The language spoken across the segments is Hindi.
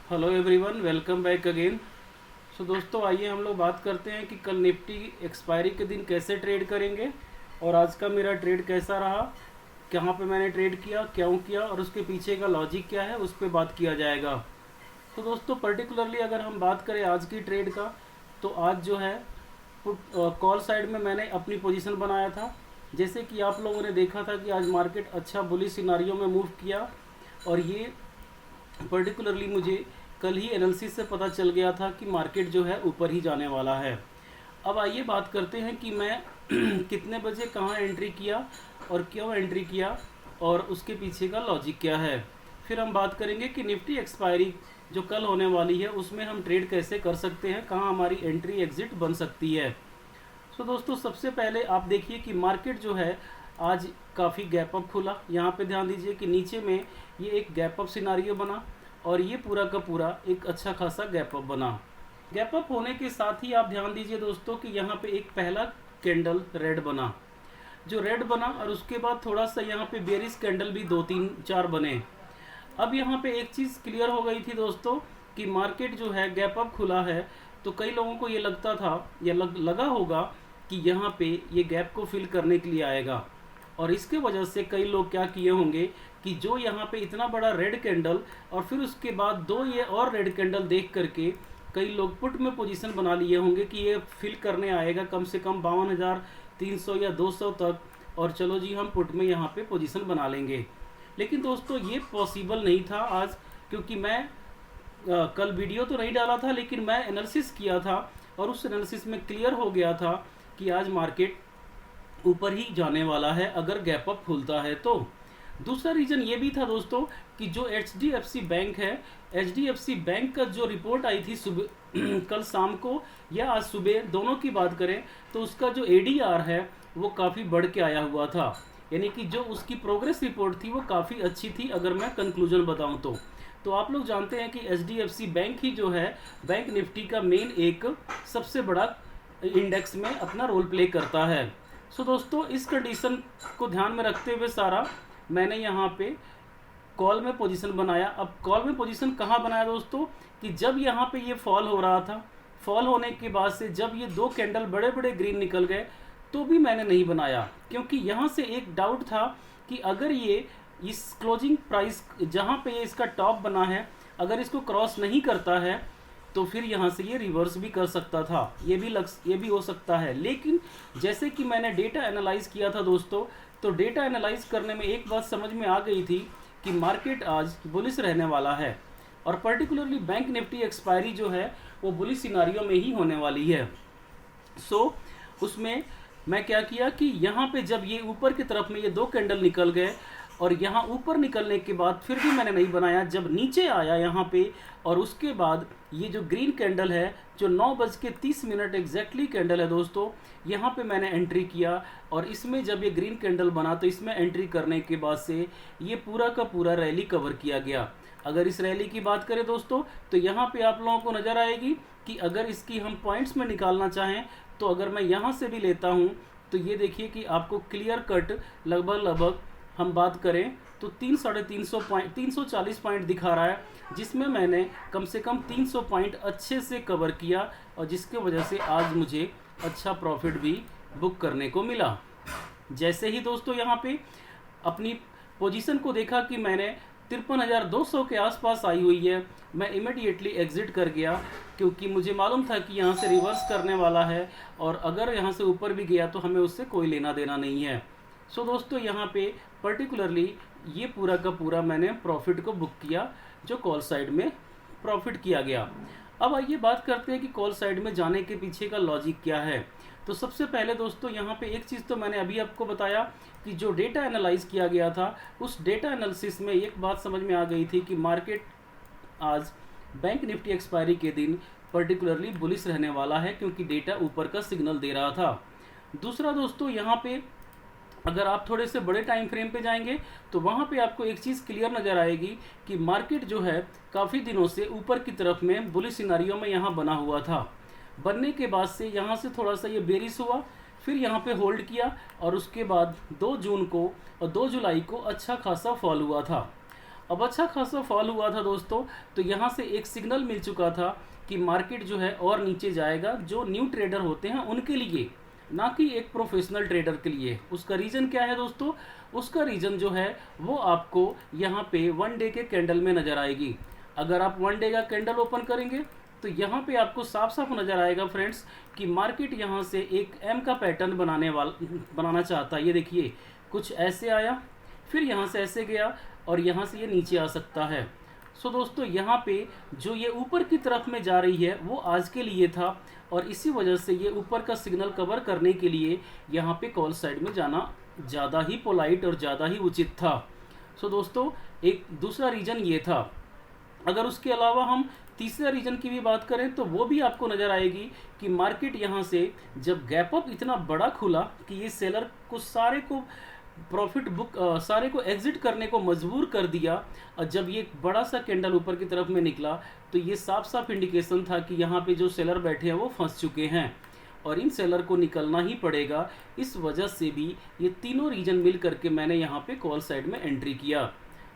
Hello everyone, welcome back again. So दोस्तों, आइए हम लोग बात करते हैं कि कल निफ्टी एक्सपायरी के दिन कैसे ट्रेड करेंगे और आज का मेरा ट्रेड कैसा रहा, कहाँ पे मैंने ट्रेड किया, क्यों किया और उसके पीछे का लॉजिक क्या है, उस पर बात किया जाएगा। तो दोस्तों, पर्टिकुलरली अगर हम बात करें आज की ट्रेड का, तो आज जो है कॉल साइड में मैंने अपनी पोजीशन बनाया था। जैसे कि आप लोगों ने देखा था कि आज मार्केट अच्छा बुलिश सिनारियो में मूव किया और ये पर्टिकुलरली मुझे कल ही एनालिसिस से पता चल गया था कि मार्केट जो है ऊपर ही जाने वाला है। अब आइए बात करते हैं कि मैं कितने बजे कहाँ एंट्री किया और क्यों एंट्री किया और उसके पीछे का लॉजिक क्या है। फिर हम बात करेंगे कि निफ्टी एक्सपायरी जो कल होने वाली है उसमें हम ट्रेड कैसे कर सकते हैं, कहाँ हमारी एंट्री एग्जिट बन सकती है। सो दोस्तों, सबसे पहले आप देखिए कि मार्केट जो है आज काफ़ी गैप अप खुला। यहाँ पे ध्यान दीजिए कि नीचे में ये एक गैप अप सिनारियो बना और ये पूरा का पूरा एक अच्छा खासा गैप अप बना। गैप अप होने के साथ ही आप ध्यान दीजिए दोस्तों कि यहाँ पे एक पहला कैंडल रेड बना, जो रेड बना और उसके बाद थोड़ा सा यहाँ पे बेरिश कैंडल भी 2 3 4 बने। अब यहाँ पे एक चीज़ क्लियर हो गई थी दोस्तों कि मार्केट जो है गैप अप खुला है, तो कई लोगों को ये लगता था या लगा होगा कि यहाँ पे ये गैप को फिल करने के लिए आएगा और इसके वजह से कई लोग क्या किए होंगे कि जो यहाँ पे इतना बड़ा रेड कैंडल और फिर उसके बाद दो ये और रेड कैंडल देख करके कई लोग पुट में पोजीशन बना लिए होंगे कि ये फिल करने आएगा कम से कम 52,300 या 200 तक, और चलो जी हम पुट में यहाँ पे पोजीशन बना लेंगे। लेकिन दोस्तों ये पॉसिबल नहीं था आज, क्योंकि मैं कल वीडियो तो नहीं डाला था लेकिन मैं एनालिसिस किया था और उस एनालिसिस में क्लियर हो गया था कि आज मार्केट ऊपर ही जाने वाला है अगर गैप अप खुलता है तो। दूसरा रीज़न ये भी था दोस्तों कि जो HDFC बैंक है, HDFC बैंक का जो रिपोर्ट आई थी सुबह कल शाम को या आज सुबह, दोनों की बात करें तो उसका जो ADR है वो काफ़ी बढ़ के आया हुआ था। यानी कि जो उसकी प्रोग्रेस रिपोर्ट थी वो काफ़ी अच्छी थी अगर मैं कंक्लूजन बताऊं तो आप लोग जानते हैं कि HDFC बैंक ही जो है बैंक निफ्टी का मेन एक सबसे बड़ा इंडेक्स में अपना रोल प्ले करता है। सो दोस्तों, इस कंडीशन को ध्यान में रखते हुए सारा मैंने यहाँ पे कॉल में पोजीशन बनाया। अब कॉल में पोजीशन कहाँ बनाया दोस्तों कि जब यहाँ पे ये फॉल हो रहा था, फॉल होने के बाद से जब ये दो कैंडल बड़े बड़े ग्रीन निकल गए तो भी मैंने नहीं बनाया, क्योंकि यहाँ से एक डाउट था कि अगर ये इस क्लोजिंग प्राइस जहाँ पे ये इसका टॉप बना है अगर इसको क्रॉस नहीं करता है तो फिर यहाँ से ये रिवर्स भी कर सकता था, ये भी हो सकता है। लेकिन जैसे कि मैंने डेटा एनालाइज किया था दोस्तों, तो डेटा एनालाइज करने में एक बात समझ में आ गई थी कि मार्केट आज बुलिश रहने वाला है और पर्टिकुलरली बैंक निफ्टी एक्सपायरी जो है वो बुलिश सिनारियो में ही होने वाली है। सो उसमें मैं क्या किया कि यहाँ पे जब ये ऊपर की तरफ में ये दो कैंडल निकल गए और यहाँ ऊपर निकलने के बाद फिर भी मैंने नहीं बनाया, जब नीचे आया यहाँ पे और उसके बाद ये जो ग्रीन कैंडल है जो 9:30 एग्जैक्टली कैंडल है दोस्तों, यहाँ पे मैंने एंट्री किया और इसमें जब ये ग्रीन कैंडल बना तो इसमें एंट्री करने के बाद से ये पूरा का पूरा रैली कवर किया गया। अगर इस रैली की बात करें दोस्तों तो यहाँ पे आप लोगों को नज़र आएगी कि अगर इसकी हम पॉइंट्स में निकालना चाहें तो अगर मैं यहाँ से भी लेता हूँ तो ये देखिए कि आपको क्लियर कट लगभग हम बात करें तो 340 पॉइंट दिखा रहा है, जिसमें मैंने कम से कम 300 पॉइंट अच्छे से कवर किया और जिसके वजह से आज मुझे अच्छा प्रॉफिट भी बुक करने को मिला। जैसे ही दोस्तों यहाँ पे अपनी पोजीशन को देखा कि मैंने 53,200 के आसपास आई हुई है, मैं इमीडिएटली एग्जिट कर गया, क्योंकि मुझे मालूम था कि यहाँ से रिवर्स करने वाला है और अगर यहाँ से ऊपर भी गया तो हमें उससे कोई लेना देना नहीं है। सो दोस्तों, यहाँ पे पर्टिकुलरली ये पूरा का पूरा मैंने प्रॉफिट को बुक किया जो कॉल साइड में प्रॉफिट किया गया। अब आइए बात करते हैं कि कॉल साइड में जाने के पीछे का लॉजिक क्या है। तो सबसे पहले दोस्तों यहाँ पे एक चीज़ तो मैंने अभी आपको बताया कि जो डेटा एनालाइज किया गया था उस डेटा एनालिसिस में एक बात समझ में आ गई थी कि मार्केट आज बैंक निफ्टी एक्सपायरी के दिन पर्टिकुलरली बुलिश रहने वाला है, क्योंकि डेटा ऊपर का सिग्नल दे रहा था। दूसरा दोस्तों, यहाँ पे अगर आप थोड़े से बड़े टाइम फ्रेम पे जाएंगे तो वहाँ पे आपको एक चीज़ क्लियर नज़र आएगी कि मार्केट जो है काफ़ी दिनों से ऊपर की तरफ में बुलिश सिनारियो में यहाँ बना हुआ था। बनने के बाद से यहाँ से थोड़ा सा ये बेरिश हुआ, फिर यहाँ पे होल्ड किया और उसके बाद 2 जून को और 2 जुलाई को अच्छा खासा फॉल हुआ था। अब अच्छा खासा फॉल हुआ था दोस्तों, तो यहाँ से एक सिग्नल मिल चुका था कि मार्केट जो है और नीचे जाएगा, जो न्यू ट्रेडर होते हैं उनके लिए, ना कि एक प्रोफेशनल ट्रेडर के लिए। उसका रीज़न क्या है दोस्तों? उसका रीज़न जो है वो आपको यहाँ पे 1 डे के कैंडल में नज़र आएगी। अगर आप 1 डे का कैंडल ओपन करेंगे तो यहाँ पे आपको साफ साफ नज़र आएगा फ्रेंड्स कि मार्केट यहाँ से एक एम का पैटर्न बनाना चाहता है। ये देखिए, कुछ ऐसे आया, फिर यहाँ से ऐसे गया और यहाँ से ये नीचे आ सकता है। सो दोस्तों, यहाँ पे जो ये ऊपर की तरफ में जा रही है वो आज के लिए था, और इसी वजह से ये ऊपर का सिग्नल कवर करने के लिए यहाँ पे कॉल साइड में जाना ज़्यादा ही पोलाइट और ज़्यादा ही उचित था। सो दोस्तों, एक दूसरा रीज़न ये था। अगर उसके अलावा हम तीसरा रीजन की भी बात करें तो वो भी आपको नज़र आएगी कि मार्केट यहाँ से जब गैप अप इतना बड़ा खुला कि ये सेलर को सारे को प्रॉफिट बुक सारे को एग्जिट करने को मजबूर कर दिया, और जब ये बड़ा सा कैंडल ऊपर की तरफ में निकला तो ये साफ साफ इंडिकेशन था कि यहाँ पे जो सेलर बैठे हैं वो फंस चुके हैं और इन सेलर को निकलना ही पड़ेगा। इस वजह से भी ये तीनों रीजन मिल करके मैंने यहाँ पे कॉल साइड में एंट्री किया।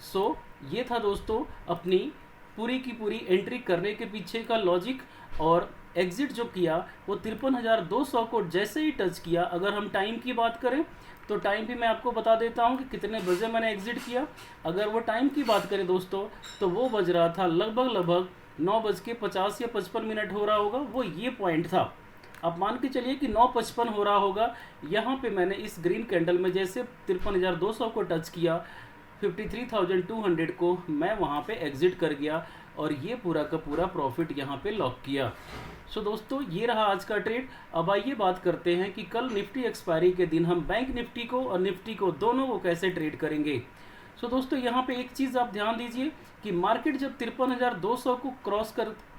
सो ये था दोस्तों अपनी पूरी की पूरी एंट्री करने के पीछे का लॉजिक। और एग्जिट जो किया वो 53,200 को जैसे ही टच किया, अगर हम टाइम की बात करें तो टाइम भी मैं आपको बता देता हूं कि कितने बजे मैंने एग्जिट किया। अगर वो टाइम की बात करें दोस्तों तो वो बज रहा था लगभग 9:50 या 55 मिनट हो रहा होगा, वो ये पॉइंट था। आप मान के चलिए कि 9:55 हो रहा होगा। यहाँ पे मैंने इस ग्रीन कैंडल में जैसे 53,200 को टच किया, 53,200 को मैं वहाँ पे एग्जिट कर गया और ये पूरा का पूरा प्रॉफिट यहाँ पे लॉक किया। सो दोस्तों, ये रहा आज का ट्रेड। अब आइए बात करते हैं कि कल निफ्टी एक्सपायरी के दिन हम बैंक निफ्टी को और निफ्टी को दोनों को कैसे ट्रेड करेंगे। सो दोस्तों, यहाँ पे एक चीज़ आप ध्यान दीजिए कि मार्केट जब 53,200 को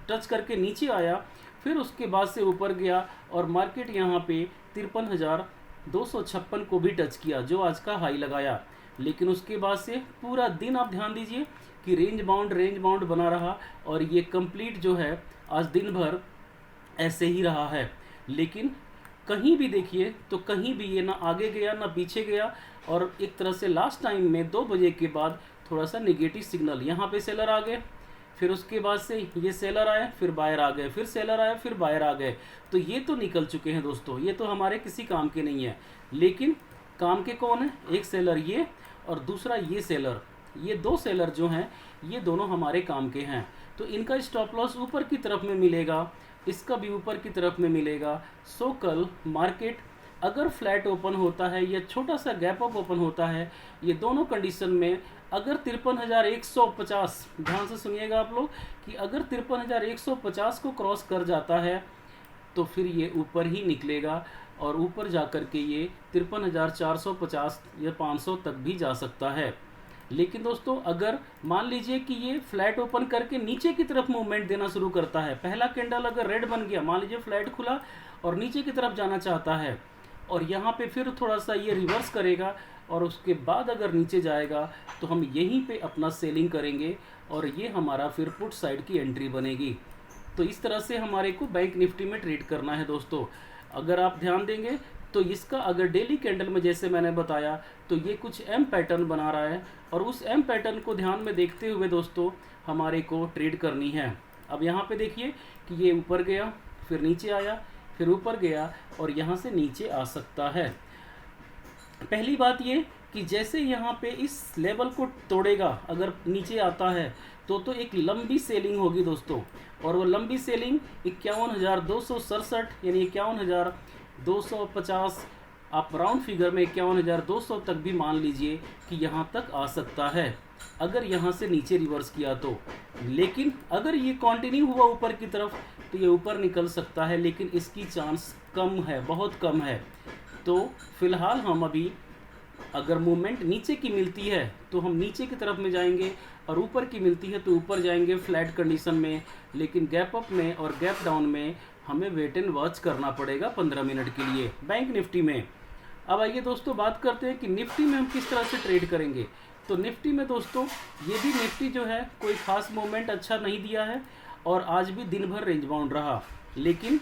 टच करके नीचे आया, फिर उसके बाद से ऊपर गया और मार्केट यहाँ पे 53,256 को भी टच किया, जो आज का हाई लगाया। लेकिन उसके बाद से पूरा दिन आप ध्यान दीजिए कि रेंज बाउंड बना रहा और ये कंप्लीट जो है आज दिन भर ऐसे ही रहा है। लेकिन कहीं भी देखिए तो कहीं भी ये ना आगे गया ना पीछे गया, और एक तरह से लास्ट टाइम में 2 बजे के बाद थोड़ा सा नेगेटिव सिग्नल, यहाँ पे सेलर आ गए, फिर उसके बाद से ये सेलर आए, फिर बायर आ गए, फिर सेलर आए, फिर बायर आ गए। तो ये तो निकल चुके हैं दोस्तों, ये तो हमारे किसी काम के नहीं है। लेकिन काम के कौन है? एक सेलर ये और दूसरा ये सेलर। ये 2 सेलर जो हैं ये दोनों हमारे काम के हैं। तो इनका स्टॉप लॉस ऊपर की तरफ में मिलेगा, इसका भी ऊपर की तरफ में मिलेगा। सो कल मार्केट अगर फ्लैट ओपन होता है या छोटा सा गैप अप ओपन होता है, ये दोनों कंडीशन में अगर 53,150, ध्यान से सुनिएगा आप लोग, कि अगर 53,150 को क्रॉस कर जाता है तो फिर ये ऊपर ही निकलेगा और ऊपर जा कर के ये 53,450 या 500 तक भी जा सकता है। लेकिन दोस्तों, अगर मान लीजिए कि ये फ्लैट ओपन करके नीचे की तरफ मूवमेंट देना शुरू करता है, पहला कैंडल अगर रेड बन गया, मान लीजिए फ्लैट खुला और नीचे की तरफ जाना चाहता है, और यहाँ पे फिर थोड़ा सा ये रिवर्स करेगा और उसके बाद अगर नीचे जाएगा तो हम यहीं पे अपना सेलिंग करेंगे और ये हमारा फिर पुट साइड की एंट्री बनेगी। तो इस तरह से हमारे को बैंक निफ्टी में ट्रेड करना है दोस्तों। अगर आप ध्यान देंगे तो इसका अगर डेली कैंडल में जैसे मैंने बताया तो ये कुछ एम पैटर्न बना रहा है, और उस एम पैटर्न को ध्यान में देखते हुए दोस्तों हमारे को ट्रेड करनी है। अब यहाँ पे देखिए कि ये ऊपर गया, फिर नीचे आया, फिर ऊपर गया और यहाँ से नीचे आ सकता है। पहली बात ये कि जैसे यहाँ पे इस लेवल को तोड़ेगा, अगर नीचे आता है तो एक लंबी सेलिंग होगी दोस्तों, और वो लंबी सेलिंग 51,267 यानी 51,250, आप राउंड फिगर में 51,200 तक भी मान लीजिए कि यहाँ तक आ सकता है अगर यहाँ से नीचे रिवर्स किया तो। लेकिन अगर ये कंटिन्यू हुआ ऊपर की तरफ तो ये ऊपर निकल सकता है, लेकिन इसकी चांस कम है, बहुत कम है। तो फिलहाल हम अभी अगर मूवमेंट नीचे की मिलती है तो हम नीचे की तरफ में जाएंगे, और ऊपर की मिलती है तो ऊपर जाएंगे फ्लैट कंडीशन में। लेकिन गैप अप में और गैप डाउन में हमें वेट एंड वॉच करना पड़ेगा 15 मिनट के लिए बैंक निफ्टी में। अब आइए दोस्तों बात करते हैं कि निफ्टी में हम किस तरह से ट्रेड करेंगे। तो निफ्टी में दोस्तों ये भी निफ्टी जो है कोई ख़ास मूवमेंट अच्छा नहीं दिया है और आज भी दिन भर रेंज बाउंड रहा। लेकिन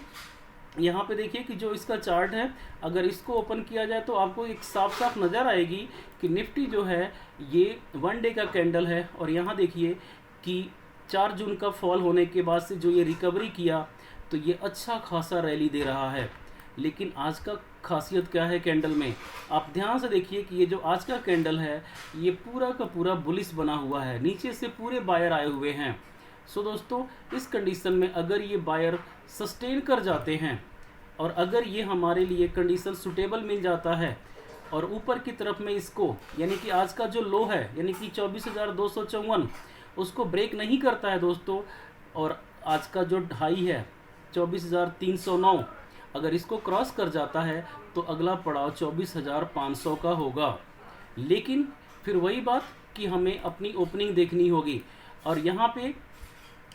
यहाँ पे देखिए कि जो इसका चार्ट है, अगर इसको ओपन किया जाए तो आपको एक साफ साफ नज़र आएगी कि निफ्टी जो है ये 1 डे का कैंडल है। और यहाँ देखिए कि 4 जून का फॉल होने के बाद से जो ये रिकवरी किया तो ये अच्छा खासा रैली दे रहा है। लेकिन आज का खासियत क्या है कैंडल में, आप ध्यान से देखिए कि ये जो आज का कैंडल है ये पूरा का पूरा बुलिश बना हुआ है, नीचे से पूरे बायर आए हुए हैं। सो दोस्तों, इस कंडीशन में अगर ये बायर सस्टेन कर जाते हैं और अगर ये हमारे लिए कंडीशन सुटेबल मिल जाता है और ऊपर की तरफ में इसको, यानी कि आज का जो लो है यानी कि 24,254 उसको ब्रेक नहीं करता है दोस्तों, और आज का जो हाई है 24,309 अगर इसको क्रॉस कर जाता है तो अगला पड़ाव 24,500 का होगा। लेकिन फिर वही बात कि हमें अपनी ओपनिंग देखनी होगी। और यहाँ पे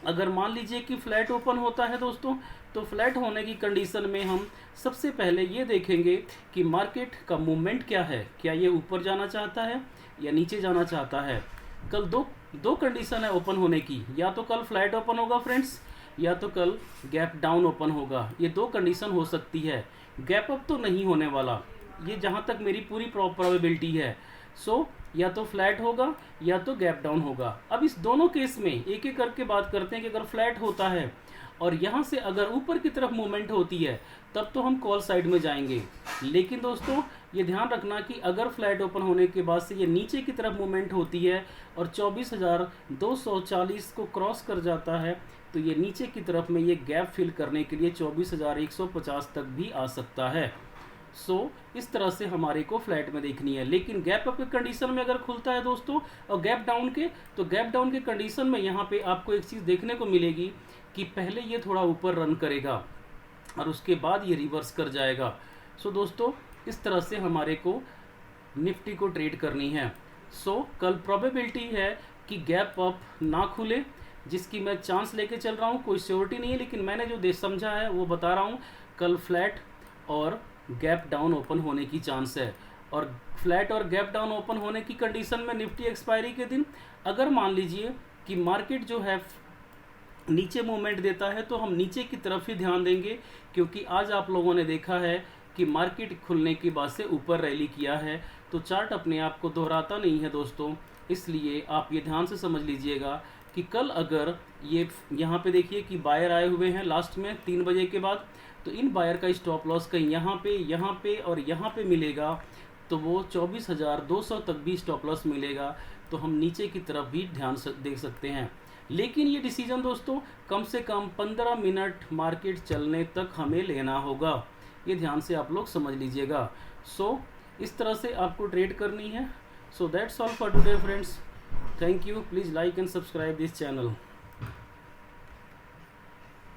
अगर मान लीजिए कि फ्लैट ओपन होता है दोस्तों, तो फ्लैट होने की कंडीशन में हम सबसे पहले ये देखेंगे कि मार्केट का मूवमेंट क्या है, क्या ये ऊपर जाना चाहता है या नीचे जाना चाहता है। कल दो कंडीशन है ओपन होने की, या तो कल फ्लैट ओपन होगा फ्रेंड्स, या तो कल गैप डाउन ओपन होगा। ये 2 कंडीशन हो सकती है, गैप अप तो नहीं होने वाला, ये जहाँ तक मेरी पूरी प्रोबेबिलिटी है। सो या तो फ्लैट होगा या तो गैप डाउन होगा। अब इस दोनों केस में एक एक करके बात करते हैं कि अगर फ्लैट होता है और यहाँ से अगर ऊपर की तरफ मूवमेंट होती है तब तो हम कॉल साइड में जाएंगे। लेकिन दोस्तों ये ध्यान रखना कि अगर फ्लैट ओपन होने के बाद से ये नीचे की तरफ मूवमेंट होती है और 24,240 को क्रॉस कर जाता है तो ये नीचे की तरफ में ये गैप फिल करने के लिए 24,150 तक भी आ सकता है। सो इस तरह से हमारे को फ्लैट में देखनी है। लेकिन गैप अप के कंडीशन में अगर खुलता है दोस्तों और गैप डाउन के, तो गैप डाउन के कंडीशन में यहाँ पे आपको एक चीज़ देखने को मिलेगी कि पहले ये थोड़ा ऊपर रन करेगा और उसके बाद ये रिवर्स कर जाएगा। सो दोस्तों इस तरह से हमारे को निफ्टी को ट्रेड करनी है। सो कल प्रोबेबिलिटी है कि गैप अप ना खुले, जिसकी मैं चांस लेके चल रहा हूँ, कोई श्योरिटी नहीं है लेकिन मैंने जो समझा है वो बता रहा हूँ। कल फ्लैट और गैप डाउन ओपन होने की चांस है। और फ्लैट और गैप डाउन ओपन होने की कंडीशन में निफ्टी एक्सपायरी के दिन अगर मान लीजिए कि मार्केट जो है नीचे मूवमेंट देता है तो हम नीचे की तरफ ही ध्यान देंगे, क्योंकि आज आप लोगों ने देखा है कि मार्केट खुलने के बाद से ऊपर रैली किया है। तो चार्ट अपने आप को दोहराता नहीं है दोस्तों, इसलिए आप ये ध्यान से समझ लीजिएगा कि कल अगर ये यहाँ पे देखिए कि बायर आए हुए हैं लास्ट में 3 बजे के बाद, तो इन बायर का स्टॉप लॉस कहीं यहाँ पे और यहाँ पे मिलेगा, तो वो 24,200 तक भी स्टॉप लॉस मिलेगा। तो हम नीचे की तरफ भी ध्यान से देख सकते हैं। लेकिन ये डिसीजन दोस्तों कम से कम 15 मिनट मार्केट चलने तक हमें लेना होगा, ये ध्यान से आप लोग समझ लीजिएगा। सो इस तरह से आपको ट्रेड करनी है। So that's all for today friends, thank you, please like and subscribe this channel.